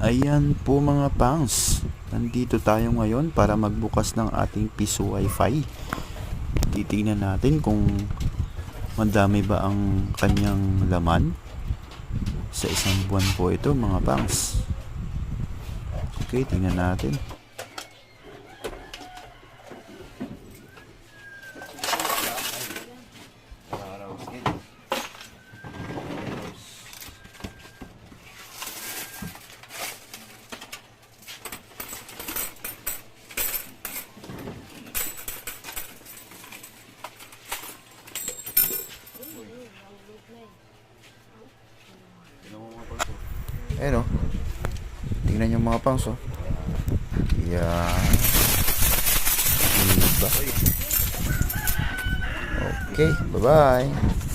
Ayan po mga pangs, nandito tayo ngayon para magbukas ng ating Piso Wi-Fi. Titingnan natin kung madami ba ang kanyang laman. Sa isang buwan po ito mga pangs. Okay, tingnan natin. Ayan o. Tingnan nyo mga pangs o. Yan. Diba? Okay, bye bye.